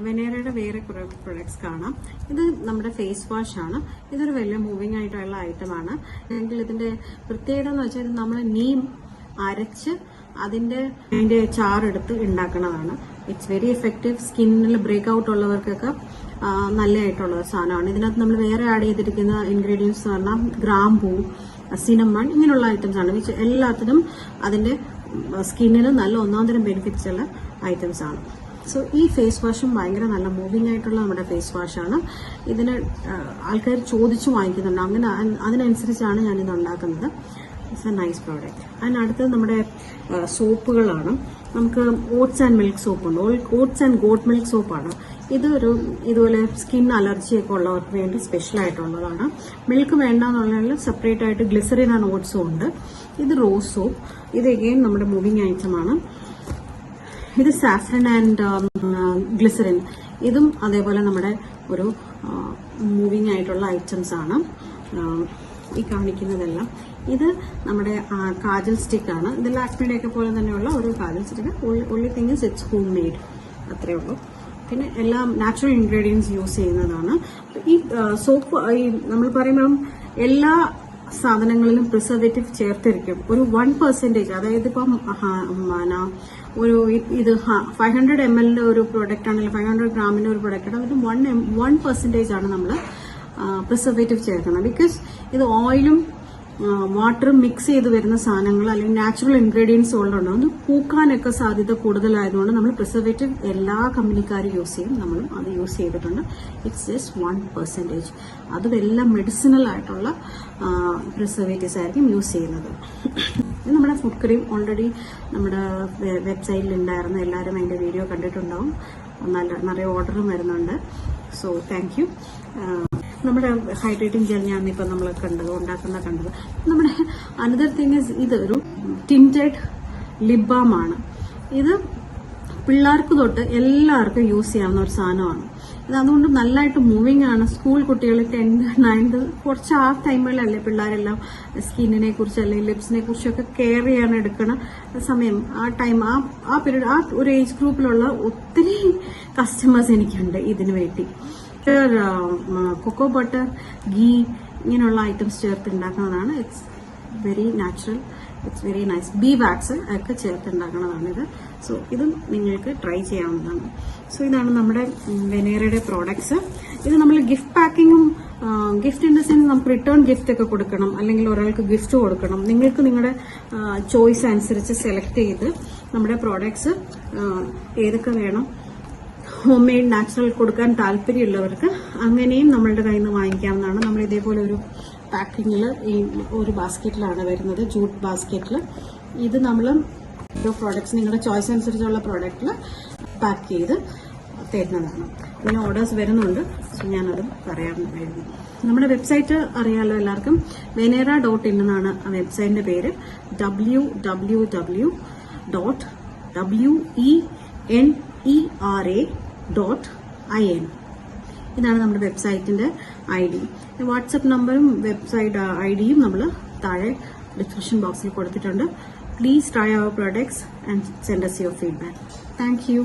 വെനേറയുടെ വേറെ കുറെ പ്രൊഡക്ട്സ് കാണാം. ഇത് നമ്മുടെ ഫേസ് വാഷ് ആണ്. ഇതൊരു വലിയ മൂവിംഗ് ആയിട്ടുള്ള ഐറ്റമാണ്. എങ്കിൽ ഇതിന്റെ പ്രത്യേകത എന്ന് വെച്ചാൽ ഇത് നമ്മൾ നീം അരച്ച് അതിന്റെ ചാറെടുത്ത് ഉണ്ടാക്കുന്നതാണ്. It's very effective. സ്കിന്നിൽ ബ്രേക്ക് ഔട്ട് ഉള്ളവർക്കൊക്കെ നല്ലതായിട്ടുള്ള സാധനമാണ്. ഇതിനകത്ത് നമ്മൾ വേറെ ആഡ് ചെയ്തിരിക്കുന്ന ഇൻഗ്രീഡിയൻസ് എന്ന് പറഞ്ഞാൽ ഗ്രാമ്പൂ, സിനമൺ ഇങ്ങനെയുള്ള ഐറ്റംസ് ആണ്. വിച്ച് എല്ലാത്തിനും അതിന്റെ സ്കിന്നിന് നല്ല ഒന്നാന്തരം ബെനിഫിറ്റ്സ് ഉള്ള ഐറ്റംസ് ആണ്. സോ ഈ ഫേസ് വാഷും ഭയങ്കര നല്ല മൂവിംഗ് ആയിട്ടുള്ള നമ്മുടെ ഫേസ് വാഷാണ്. ഇതിന് ആൾക്കാർ ചോദിച്ചു വാങ്ങിക്കുന്നുണ്ട്. അങ്ങനെ അതിനനുസരിച്ചാണ് ഞാനിത് ഉണ്ടാക്കുന്നത്. It's a nice product. അതിനടുത്തത് നമ്മുടെ സോപ്പുകളാണ്. നമുക്ക് ഓട്സ് ആൻഡ് മിൽക്ക് സോപ്പുണ്ട്. ഓട്സ് ആൻഡ് ഗോട്ട് മിൽക്ക് സോപ്പാണ്. ഇതുപോലെ സ്കിൻ അലർജിയൊക്കെ ഉള്ളവർക്ക് വേണ്ടി സ്പെഷ്യൽ ആയിട്ടുള്ളതാണ്. മിൽക്ക് വേണ്ടെന്നുള്ളതിൽ സെപ്പറേറ്റ് ആയിട്ട് ഗ്ലിസറിൻ ആൻഡ് ഓട്സും ഉണ്ട്. ഇത് റോസ് സോപ്പ്. ഇത് എഗെയിൻ നമ്മുടെ മൂവിംഗ് ഐറ്റമാണ്. ഇത് സാഫ്രൻ ആൻഡ് ഗ്ലിസറിൻ. ഇതും അതേപോലെ നമ്മുടെ ഒരു മൂവിംഗ് ആയിട്ടുള്ള ഐറ്റംസ് ആണ്. ഈ കാണിക്കുന്നതെല്ലാം ഇത് നമ്മുടെ കാജൽ സ്റ്റിക്ക് ആണ്. ഇത് ലാക്മിയുടെയൊക്കെ പോലെ തന്നെയുള്ള ഒരു kajal stick. Only thing is it's home made, അത്രേ ഉള്ളൂ. പിന്നെ എല്ലാം നാച്ചുറൽ ഇൻഗ്രീഡിയൻസ് യൂസ് ചെയ്യുന്നതാണ്. ഈ സോപ്പ് നമ്മൾ പറയുമ്പം എല്ലാ സാധനങ്ങളിലും പ്രിസർവേറ്റീവ് ചേർത്തിരിക്കും. ഒരു 1%, അതായത് ഇപ്പം ഇത് 500 ml ഒരു പ്രൊഡക്റ്റ് ആണെങ്കിൽ 500 ഗ്രാമിന്റെ ഒരു പ്രൊഡക്റ്റ് ആണ്. അതിന് 1% ആണ് നമ്മൾ പ്രിസർവേറ്റീവ് ചേർക്കുന്നത്. ബിക്കോസ് ഇത് ഓയിലും വാട്ടറും മിക്സ് ചെയ്ത് വരുന്ന സാധനങ്ങൾ അല്ലെങ്കിൽ നാച്ചുറൽ ഇൻഗ്രീഡിയൻസ് ഉള്ളതുകൊണ്ട് അത് പൂക്കാനൊക്കെ സാധ്യത കൂടുതലായതുകൊണ്ട് നമ്മൾ പ്രിസർവേറ്റീവ് എല്ലാ കമ്പനിക്കാരും യൂസ് ചെയ്യും. നമ്മളും അത് യൂസ് ചെയ്തിട്ടുണ്ട്. It's just 1%. അതും എല്ലാം മെഡിസിനൽ ആയിട്ടുള്ള പ്രിസർവേറ്റീവ്സ് ആയിരിക്കും യൂസ് ചെയ്യുന്നത്. ഇത് നമ്മുടെ ഫുഡ് ക്രീം ഓൾറെഡി നമ്മുടെ വെബ്സൈറ്റിൽ ഉണ്ടായിരുന്നു. എല്ലാവരും അതിന്റെ വീഡിയോ കണ്ടിട്ടുണ്ടാവും. നിറയെ ഓർഡറും വരുന്നുണ്ട്. So thank you. നമ്മുടെ ഹൈഡ്രേറ്റിംഗ് ജെൽ ഞാനിപ്പോൾ നമ്മൾ കണ്ടത്. നമ്മുടെ അനദർ തിങ് ഇസ് ഇതൊരു ടിൻറ്റഡ് ലിപ് ബാം ആണ്. ഇത് പിള്ളേർക്ക് തൊട്ട് എല്ലാവർക്കും യൂസ് ചെയ്യാവുന്ന ഒരു സാധനമാണ്. ഇത് അതുകൊണ്ട് നല്ലതായിട്ട് മൂവിംഗ് ആണ്. സ്കൂൾ കുട്ടികൾ 10th 9th കുറച്ച് ആ ടൈമുകളിലല്ലേ പിള്ളേരെല്ലാം സ്കിന്നിനെ കുറിച്ച് അല്ലെങ്കിൽ ലിപ്സിനെ കുറിച്ചൊക്കെ കെയർ ചെയ്യാൻ എടുക്കുന്ന സമയം. ആ ടൈം ആ പീരീഡ് ആ ഒരു ഏജ് ഗ്രൂപ്പിലുള്ള ഒത്തിരി കസ്റ്റമേഴ്സ് എനിക്കുണ്ട് ഇതിനു വേണ്ടി. കൊക്കോ ബട്ടർ, ഗീ ഇങ്ങനെയുള്ള ഐറ്റംസ് ചേർത്ത് ഉണ്ടാക്കുന്നതാണ്. It's very natural, it's very nice. Bee wax ഒക്കെ ചേർത്ത് ഉണ്ടാക്കുന്നതാണ് ഇത്. സോ ഇതും നിങ്ങൾക്ക് ട്രൈ ചെയ്യാവുന്നതാണ്. സോ ഇതാണ് നമ്മുടെ വെനേറയുടെ പ്രോഡക്ട്സ്. ഇത് നമ്മൾ ഗിഫ്റ്റ് പാക്കിങ്ങും ഗിഫ്റ്റ് ഇൻ ദ സെൻസ് നമുക്ക് റിട്ടേൺ ഗിഫ്റ്റ് ഒക്കെ കൊടുക്കണം, അല്ലെങ്കിൽ ഒരാൾക്ക് ഗിഫ്റ്റ് കൊടുക്കണം. നിങ്ങൾക്ക് നിങ്ങളുടെ ചോയ്സ് അനുസരിച്ച് സെലക്ട് ചെയ്ത് നമ്മുടെ പ്രോഡക്ട്സ് ഏതൊക്കെ വേണം, ഹോം മെയ്ഡ് നാച്ചുറൽ കൊടുക്കാൻ താല്പര്യമുള്ളവർക്ക് അങ്ങനെയും നമ്മളുടെ കയ്യിൽ നിന്ന് വാങ്ങിക്കാവുന്നതാണ്. നമ്മൾ ഇതേപോലെ ഒരു പാക്കിങ്ങിൽ ഈ ഒരു ബാസ്ക്കറ്റിലാണ് വരുന്നത്, ജൂട്ട് ബാസ്ക്കറ്റിൽ. ഇത് നമ്മൾ ഓരോ പ്രോഡക്ട്സ് നിങ്ങളുടെ ചോയ്സ് അനുസരിച്ചുള്ള പ്രോഡക്റ്റിൽ പാക്ക് ചെയ്ത് തരുന്നതാണ്. പിന്നെ ഓർഡേഴ്സ് വരുന്നുണ്ട്. സോ ഞാനത് പറയാറുണ്ടായിരുന്നു. നമ്മുടെ വെബ്സൈറ്റ് അറിയാലോ എല്ലാവർക്കും. venera.in എന്നാണ് ആ വെബ്സൈറ്റിന്റെ പേര്. www.venera.in. ഇതാണ് നമ്മുടെ വെബ്സൈറ്റിന്റെ ID. വാട്സ്ആപ്പ് നമ്പറും വെബ്സൈറ്റ് IDയും നമ്മൾ താഴെ ഡിസ്ക്രിപ്ഷൻ ബോക്സിൽ കൊടുത്തിട്ടുണ്ട്. Please try our products and send us your feedback. Thank you.